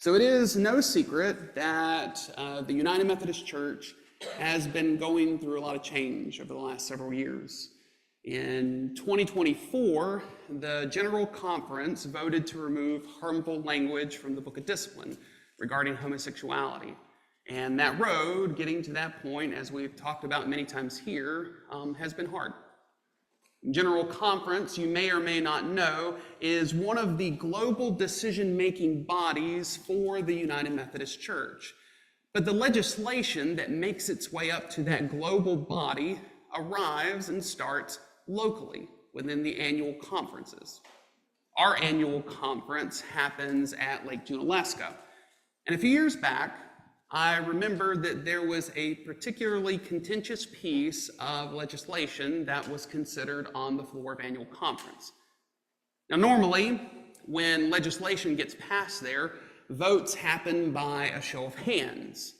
So it is no secret that the United Methodist Church has been going through a lot of change over the last several years. In 2024, the General Conference voted to remove harmful language from the Book of Discipline regarding homosexuality. And that road, getting to that point, as we've talked about many times here, has been hard. General Conference, you may or may not know, is one of the global decision-making bodies for the United Methodist Church. But the legislation that makes its way up to that global body arrives and starts locally within the annual conferences. Our annual conference happens at Lake Junaluska. And a few years back, I remember that there was a particularly contentious piece of legislation that was considered on the floor of annual conference. Now, normally, when legislation gets passed there, votes happen by a show of hands,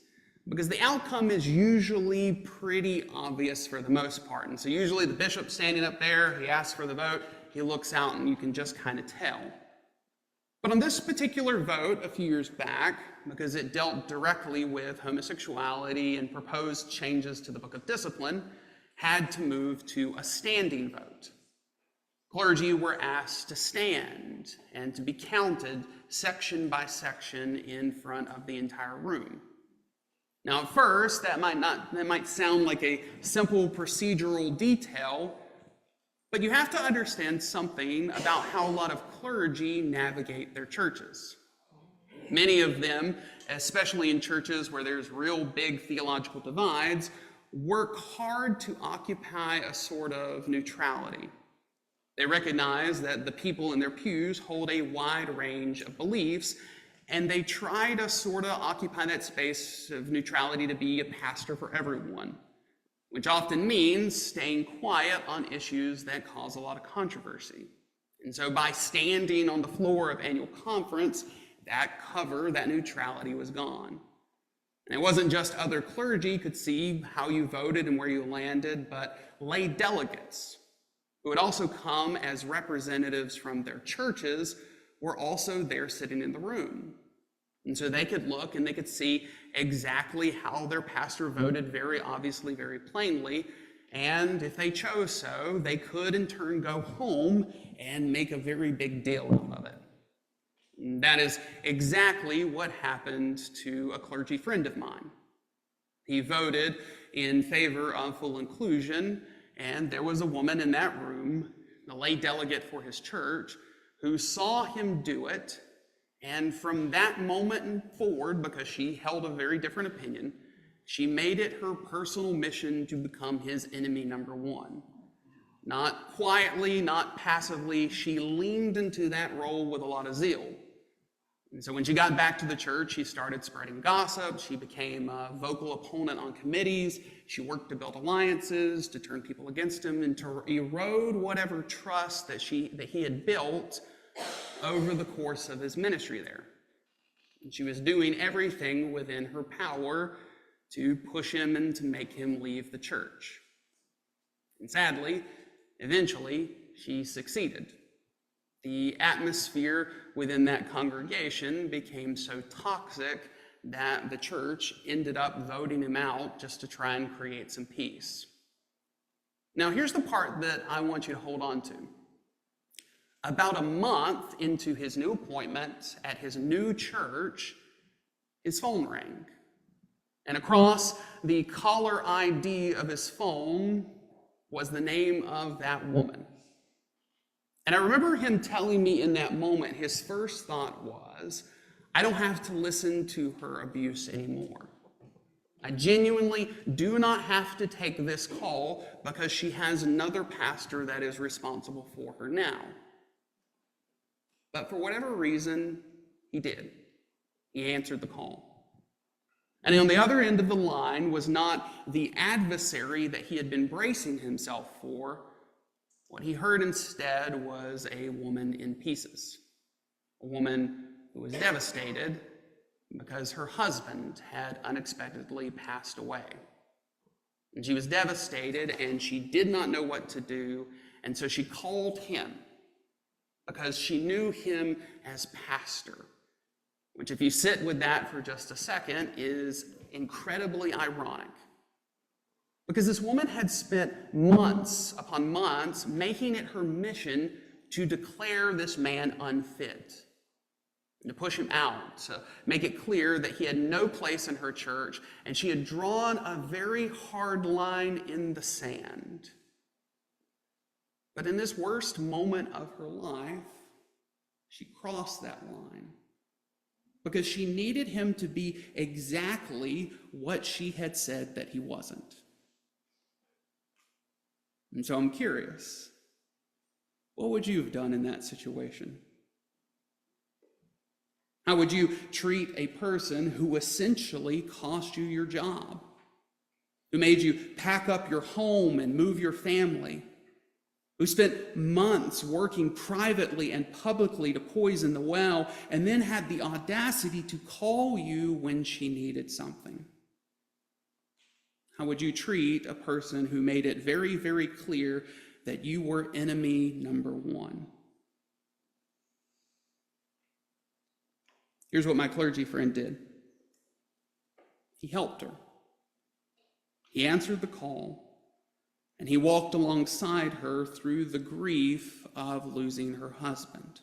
because the outcome is usually pretty obvious for the most part. And so usually the bishop's standing up there, he asks for the vote, he looks out, and you can just kind of tell. But on this particular vote a few years back, because it dealt directly with homosexuality and proposed changes to the Book of Discipline, had to move to a standing vote. Clergy were asked to stand and to be counted section by section in front of the entire room. Now, at first, that might sound like a simple procedural detail, but you have to understand something about how a lot of clergy navigate their churches. Many of them, especially in churches where there's real big theological divides, work hard to occupy a sort of neutrality. They recognize that the people in their pews hold a wide range of beliefs, and they try to sort of occupy that space of neutrality to be a pastor for everyone, which often means staying quiet on issues that cause a lot of controversy. And so by standing on the floor of annual conference, that cover, that neutrality was gone. And it wasn't just other clergy could see how you voted and where you landed, but lay delegates, who would also come as representatives from their churches, were also there sitting in the room. And so they could look and they could see exactly how their pastor voted very obviously, very plainly. And if they chose so, they could in turn go home and make a very big deal of it. And that is exactly what happened to a clergy friend of mine. He voted in favor of full inclusion, and there was a woman in that room, the lay delegate for his church, who saw him do it, and from that moment forward, because she held a very different opinion, she made it her personal mission to become his enemy number one. Not quietly, not passively, she leaned into that role with a lot of zeal. And so when she got back to the church, she started spreading gossip. She became a vocal opponent on committees. She worked to build alliances, to turn people against him, and to erode whatever trust that he had built over the course of his ministry there. And she was doing everything within her power to push him and to make him leave the church. And sadly, eventually, she succeeded. The atmosphere within that congregation became so toxic that the church ended up voting him out just to try and create some peace. Now, here's the part that I want you to hold on to. About a month into his new appointment at his new church, his phone rang. And across the caller ID of his phone was the name of that woman. And I remember him telling me in that moment, his first thought was, I don't have to listen to her abuse anymore. I genuinely do not have to take this call because she has another pastor that is responsible for her now. But for whatever reason, he did. He answered the call. And on the other end of the line was not the adversary that he had been bracing himself for. What he heard instead was a woman in pieces, a woman who was devastated because her husband had unexpectedly passed away. And she was devastated and she did not know what to do, and so she called him because she knew him as pastor. which if you sit with that for just a second is incredibly ironic. Because this woman had spent months upon months making it her mission to declare this man unfit, to push him out, to make it clear that he had no place in her church, and she had drawn a very hard line in the sand. But in this worst moment of her life, she crossed that line because she needed him to be exactly what she had said that he wasn't. And so I'm curious, what would you have done in that situation? How would you treat a person who essentially cost you your job, who made you pack up your home and move your family, who spent months working privately and publicly to poison the well, and then had the audacity to call you when she needed something? How would you treat a person who made it very, very clear that you were enemy number one? Here's what my clergy friend did. He helped her. He answered the call, and he walked alongside her through the grief of losing her husband.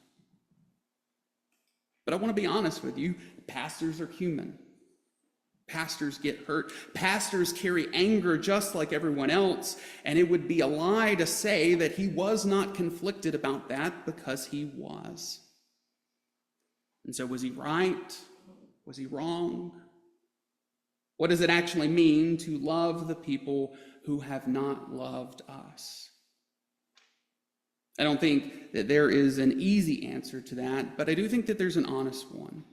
But I want to be honest with you, pastors are human. Pastors get hurt. Pastors carry anger just like everyone else, and it would be a lie to say that he was not conflicted about that, because he was. And so was he right? Was he wrong? What does it actually mean to love the people who have not loved us? I don't think that there is an easy answer to that, but I do think that there's an honest one.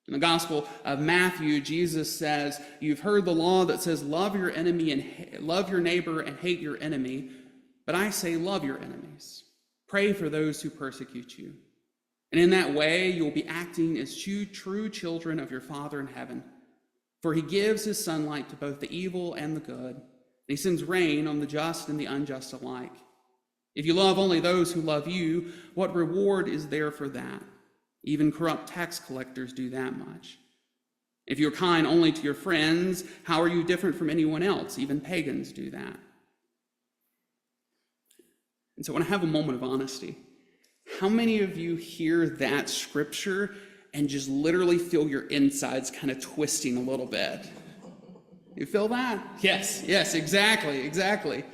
In the Gospel of Matthew, Jesus says, "You've heard the law that says, love your enemy and love your neighbor and hate your enemy. But I say, love your enemies. Pray for those who persecute you. And in that way, you'll be acting as true children of your Father in heaven. For he gives his sunlight to both the evil and the good, and he sends rain on the just and the unjust alike. If you love only those who love you, what reward is there for that? Even corrupt tax collectors do that much. If you're kind only to your friends, how are you different from anyone else? Even pagans do that." And so I want to have a moment of honesty. How many of you hear that scripture and just literally feel your insides kind of twisting a little bit? You feel that? Yes, exactly.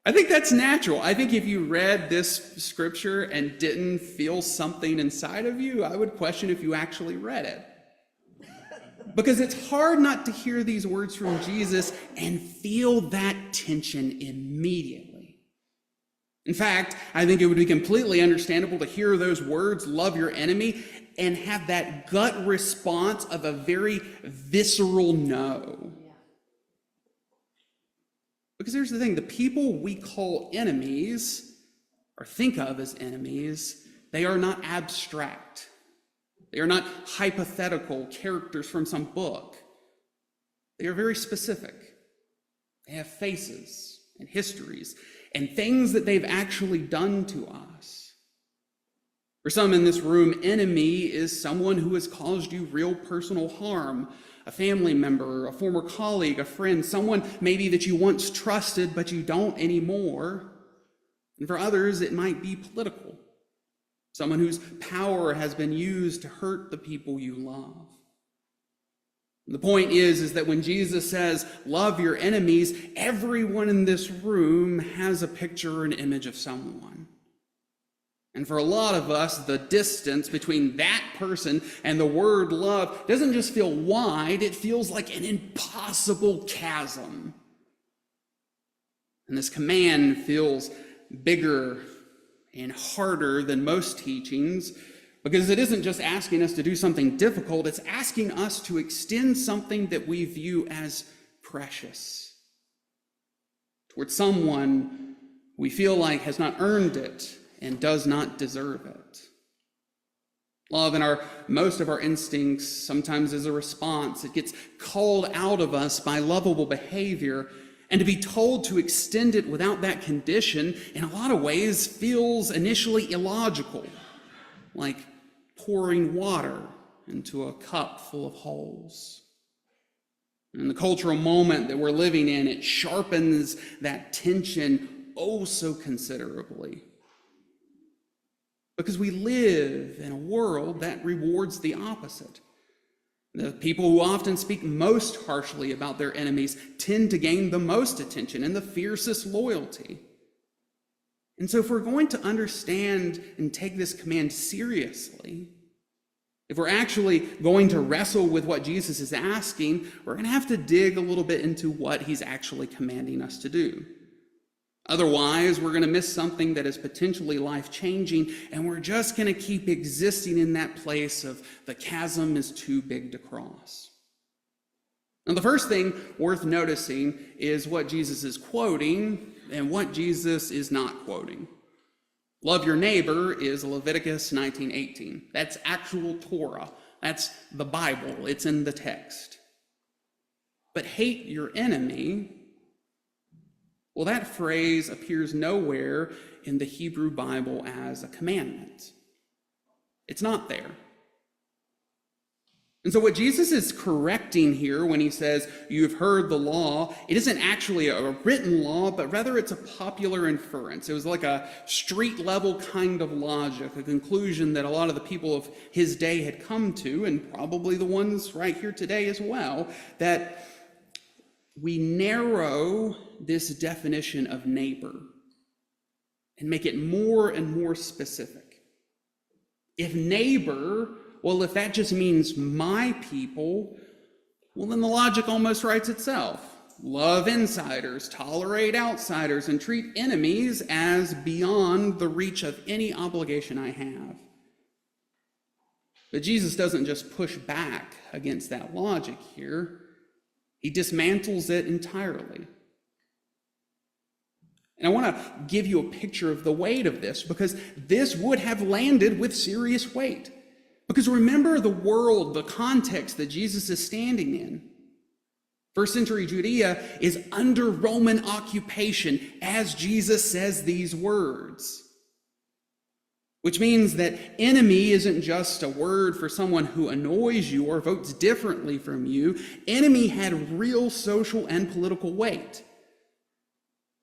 I think that's natural. I think if you read this scripture and didn't feel something inside of you, I would question if you actually read it. Because it's hard not to hear these words from Jesus and feel that tension immediately. In fact, I think it would be completely understandable to hear those words, love your enemy, and have that gut response of a very visceral no. Because here's the thing, the people we call enemies, or think of as enemies, they are not abstract. They are not hypothetical characters from some book. They are very specific. They have faces and histories and things that they've actually done to us. For some in this room, enemy is someone who has caused you real personal harm. A family member, a former colleague, a friend, someone maybe that you once trusted but you don't anymore. And for others, it might be political. Someone whose power has been used to hurt the people you love. The point is that when Jesus says, love your enemies, everyone in this room has a picture or an image of someone. And for a lot of us, the distance between that person and the word love doesn't just feel wide, it feels like an impossible chasm. And this command feels bigger and harder than most teachings, because it isn't just asking us to do something difficult, it's asking us to extend something that we view as precious towards someone we feel like has not earned it and does not deserve it. Love in most of our instincts sometimes is a response. It gets called out of us by lovable behavior, and to be told to extend it without that condition in a lot of ways feels initially illogical, like pouring water into a cup full of holes. And the cultural moment that we're living in, it sharpens that tension oh so considerably. Because we live in a world that rewards the opposite. The people who often speak most harshly about their enemies tend to gain the most attention and the fiercest loyalty. And so if we're going to understand and take this command seriously, if we're actually going to wrestle with what Jesus is asking, we're going to have to dig a little bit into what he's actually commanding us to do. Otherwise, we're going to miss something that is potentially life-changing, and we're just going to keep existing in that place of the chasm is too big to cross. Now, the first thing worth noticing is what Jesus is quoting and what Jesus is not quoting. Love your neighbor is Leviticus 19:18. That's actual Torah. That's the Bible. It's in the text. But hate your enemy, well, that phrase appears nowhere in the Hebrew Bible as a commandment. It's not there. And so what Jesus is correcting here when he says, you've heard the law, it isn't actually a written law, but rather it's a popular inference. It was like a street level kind of logic, a conclusion that a lot of the people of his day had come to, and probably the ones right here today as well, that we narrow this definition of neighbor and make it more and more specific. If neighbor, well, if that just means my people, well, then the logic almost writes itself. Love insiders, tolerate outsiders, and treat enemies as beyond the reach of any obligation I have. But Jesus doesn't just push back against that logic here. He dismantles it entirely. And I want to give you a picture of the weight of this, because this would have landed with serious weight. Because remember the world, the context that Jesus is standing in. First century Judea is under Roman occupation as Jesus says these words. Which means that enemy isn't just a word for someone who annoys you or votes differently from you. Enemy had real social and political weight.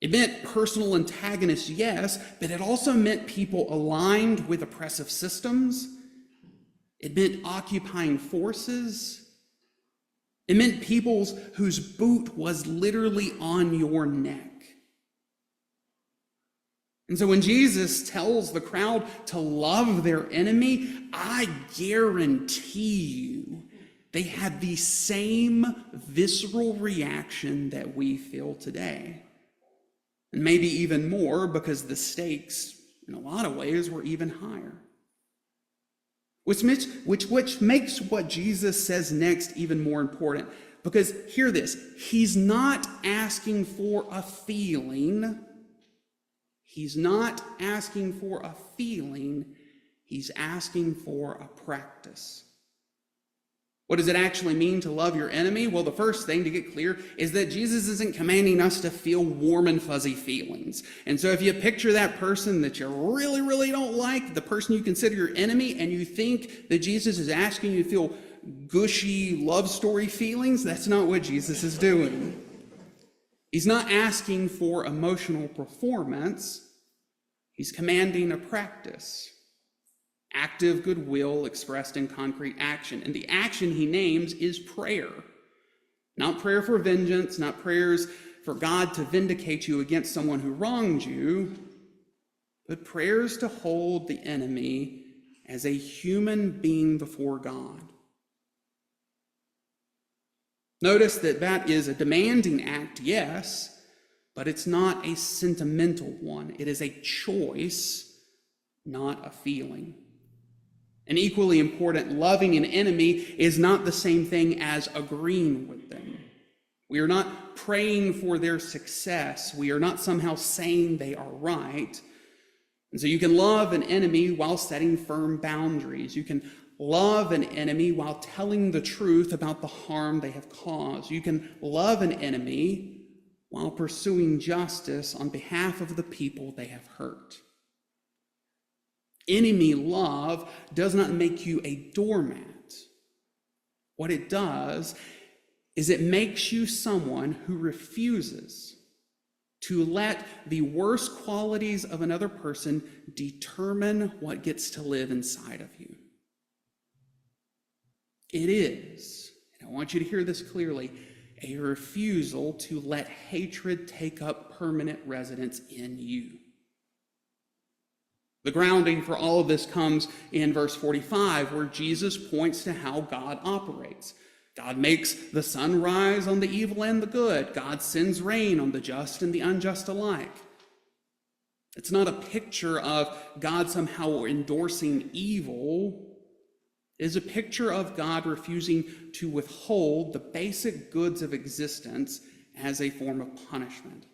It meant personal antagonists, yes, but it also meant people aligned with oppressive systems. It meant occupying forces. It meant peoples whose boot was literally on your neck. And so when Jesus tells the crowd to love their enemy, I guarantee you they had the same visceral reaction that we feel today. And maybe even more, because the stakes, in a lot of ways, were even higher. Which makes what Jesus says next even more important. Because hear this, he's not asking for a feeling. He's not asking for a feeling, he's asking for a practice. What does it actually mean to love your enemy? Well, the first thing to get clear is that Jesus isn't commanding us to feel warm and fuzzy feelings. And so if you picture that person that you really, really don't like, the person you consider your enemy, and you think that Jesus is asking you to feel gushy love story feelings, that's not what Jesus is doing. He's not asking for emotional performance. He's commanding a practice. Active goodwill expressed in concrete action. And the action he names is prayer. Not prayer for vengeance, not prayers for God to vindicate you against someone who wronged you, but prayers to hold the enemy as a human being before God. Notice that that is a demanding act, yes, but it's not a sentimental one. It is a choice, not a feeling. And equally important, loving an enemy is not the same thing as agreeing with them. We are not praying for their success. We are not somehow saying they are right. And so you can love an enemy while setting firm boundaries. You can love an enemy while telling the truth about the harm they have caused. You can love an enemy while pursuing justice on behalf of the people they have hurt. Enemy love does not make you a doormat. What it does is it makes you someone who refuses to let the worst qualities of another person determine what gets to live inside of you. It is, and I want you to hear this clearly, a refusal to let hatred take up permanent residence in you. The grounding for all of this comes in verse 45, where Jesus points to how God operates. God makes the sun rise on the evil and the good. God sends rain on the just and the unjust alike. It's not a picture of God somehow endorsing evil. It is a picture of God refusing to withhold the basic goods of existence as a form of punishment.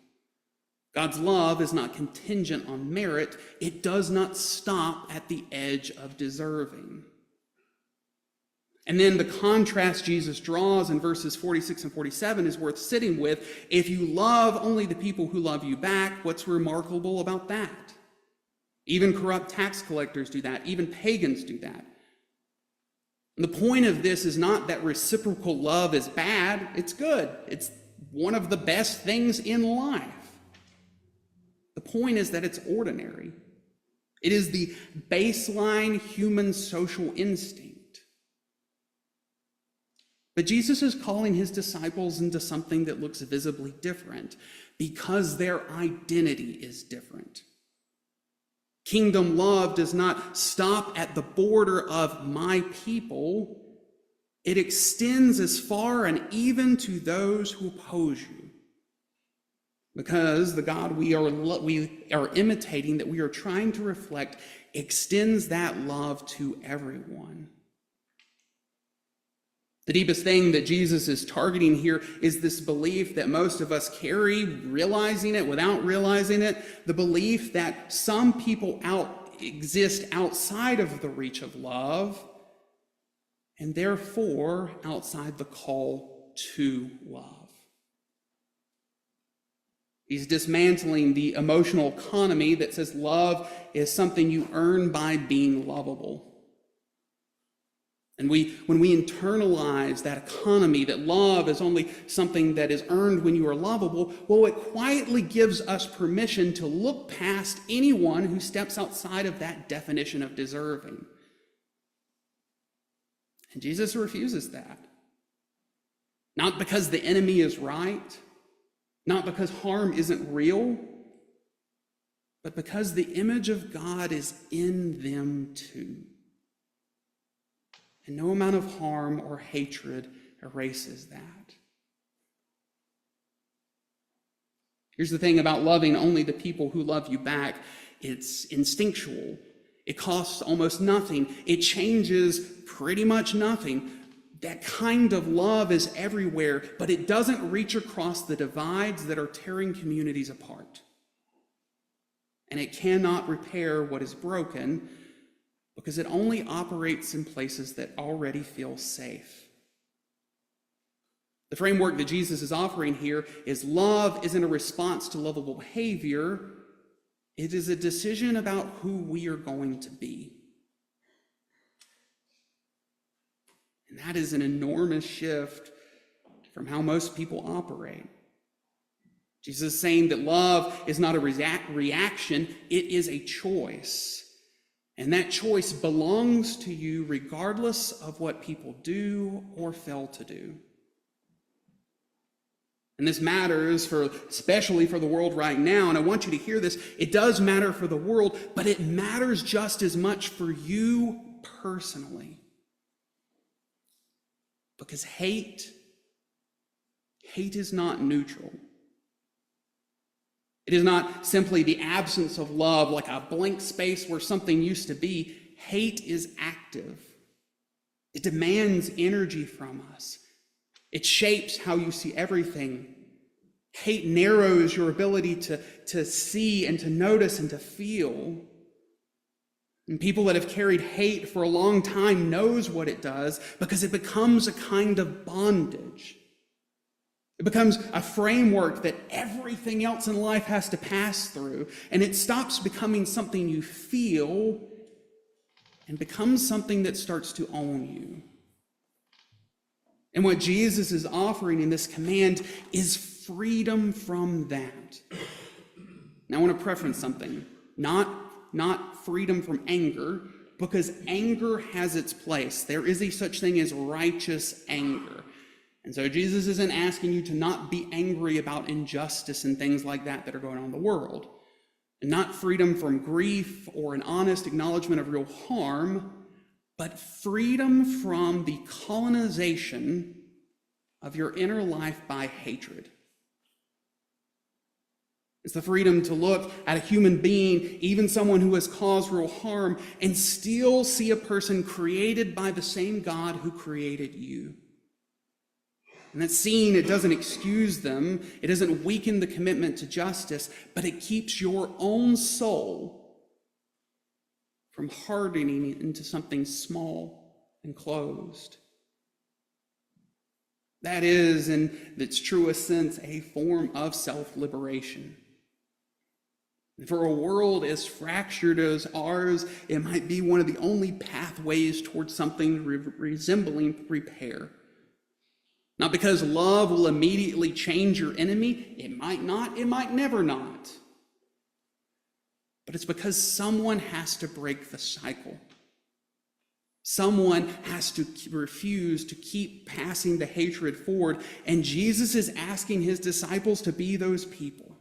God's love is not contingent on merit. It does not stop at the edge of deserving. And then the contrast Jesus draws in verses 46 and 47 is worth sitting with. If you love only the people who love you back, what's remarkable about that? Even corrupt tax collectors do that. Even pagans do that. And the point of this is not that reciprocal love is bad. It's good. It's one of the best things in life. The point is that it's ordinary. It is the baseline human social instinct. But Jesus is calling his disciples into something that looks visibly different because their identity is different. Kingdom love does not stop at the border of my people. It extends as far and even to those who oppose you. Because the God we are imitating, that we are trying to reflect, extends that love to everyone. The deepest thing that Jesus is targeting here is this belief that most of us carry, realizing it without realizing it, the belief that some people exist outside of the reach of love, and therefore outside the call to love. He's dismantling the emotional economy that says love is something you earn by being lovable. And when we internalize that economy, that love is only something that is earned when you are lovable, well, it quietly gives us permission to look past anyone who steps outside of that definition of deserving. And Jesus refuses that. Not because the enemy is right, not because harm isn't real, but because the image of God is in them too. And no amount of harm or hatred erases that. Here's the thing about loving only the people who love you back. It's instinctual. It costs almost nothing. It changes pretty much nothing. That kind of love is everywhere, but it doesn't reach across the divides that are tearing communities apart. And it cannot repair what is broken, because it only operates in places that already feel safe. The framework that Jesus is offering here is love isn't a response to lovable behavior. It is a decision about who we are going to be. And that is an enormous shift from how most people operate. Jesus is saying that love is not a reaction, it is a choice. And that choice belongs to you regardless of what people do or fail to do. And this matters especially for the world right now. And I want you to hear this. It does matter for the world, but it matters just as much for you personally. Because hate is not neutral. It is not simply the absence of love, like a blank space where something used to be. Hate is active. It demands energy from us. It shapes how you see everything. Hate narrows your ability to see and to notice and to feel. And people that have carried hate for a long time knows what it does, because it becomes a kind of bondage. It becomes a framework that everything else in life has to pass through, and it stops becoming something you feel and becomes something that starts to own you. And what Jesus is offering in this command is freedom from that. Now, I want to preference something. Not freedom from anger, because anger has its place. There is a such thing as righteous anger. And so Jesus isn't asking you to not be angry about injustice and things like that that are going on in the world. And not freedom from grief or an honest acknowledgement of real harm, but freedom from the colonization of your inner life by hatred. It's the freedom to look at a human being, even someone who has caused real harm, and still see a person created by the same God who created you. And that seeing, it doesn't excuse them, it doesn't weaken the commitment to justice, but it keeps your own soul from hardening into something small and closed. That is, in its truest sense, a form of self-liberation. For a world as fractured as ours, it might be one of the only pathways towards something resembling repair. Not because love will immediately change your enemy. It might not, it might never not. But it's because someone has to break the cycle. Someone has to refuse to keep passing the hatred forward. And Jesus is asking his disciples to be those people.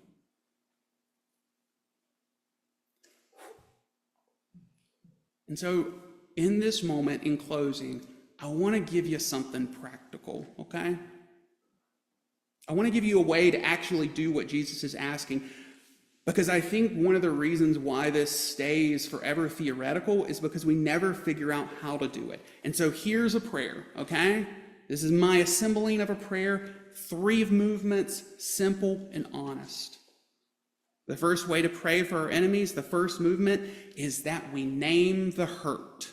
And so, in this moment, in closing, I want to give you something practical, okay? I want to give you a way to actually do what Jesus is asking, because I think one of the reasons why this stays forever theoretical is because we never figure out how to do it. And so here's a prayer, okay? This is my assembling of a prayer, 3 movements, simple and honest. The first way to pray for our enemies, the first movement, is that we name the hurt.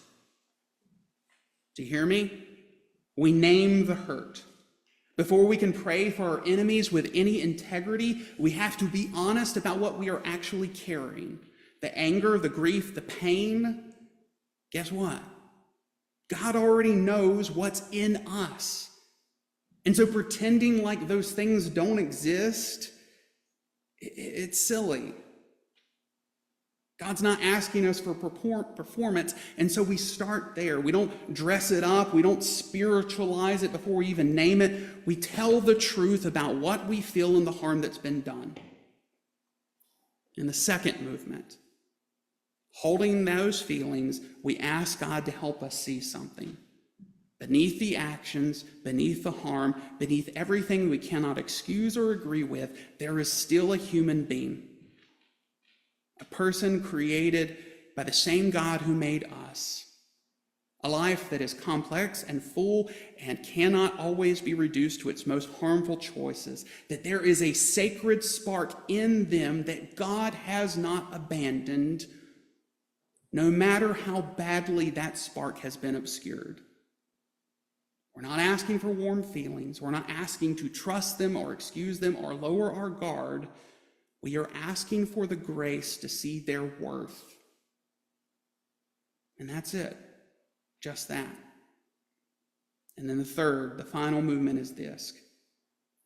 Do you hear me? We name the hurt. Before we can pray for our enemies with any integrity, we have to be honest about what we are actually carrying. The anger, the grief, the pain. Guess what? God already knows what's in us. And so pretending like those things don't exist, it's silly. God's not asking us for performance, and so we start there. We don't dress it up. We don't spiritualize it before we even name it. We tell the truth about what we feel and the harm that's been done. In the second movement, holding those feelings, we ask God to help us see something. Beneath the actions, beneath the harm, beneath everything we cannot excuse or agree with, there is still a human being. A person created by the same God who made us. A life that is complex and full and cannot always be reduced to its most harmful choices. That there is a sacred spark in them that God has not abandoned, no matter how badly that spark has been obscured. We're not asking for warm feelings. We're not asking to trust them or excuse them or lower our guard. We are asking for the grace to see their worth. And that's it. Just that. And then the third, the final movement is this.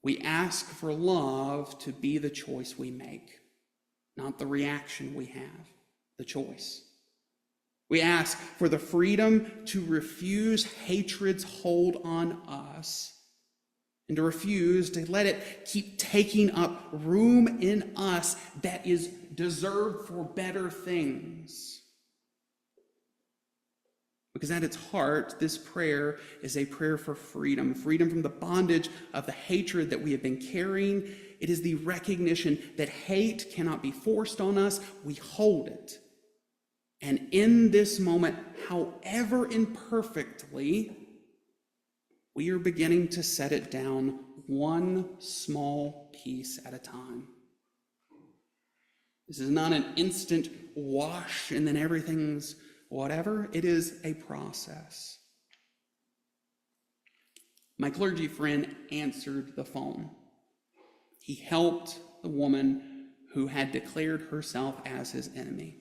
We ask for love to be the choice we make, not the reaction we have, the choice. We ask for the freedom to refuse hatred's hold on us and to refuse to let it keep taking up room in us that is deserved for better things. Because at its heart, this prayer is a prayer for freedom, freedom from the bondage of the hatred that we have been carrying. It is the recognition that hate cannot be forced on us. We hold it. And in this moment, however imperfectly, we are beginning to set it down one small piece at a time. This is not an instant wash and then everything's whatever. It is a process. My clergy friend answered the phone. He helped the woman who had declared herself as his enemy.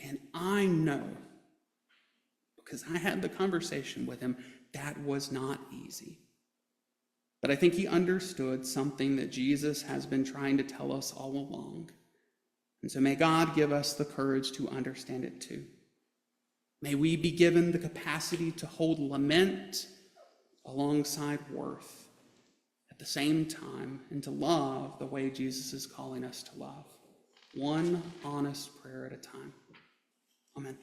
And I know, because I had the conversation with him. That was not easy. But I think he understood something that Jesus has been trying to tell us all along. And so may God give us the courage to understand it too. May we be given the capacity to hold lament alongside worth at the same time, and to love the way Jesus is calling us to love. One honest prayer at a time. Amen.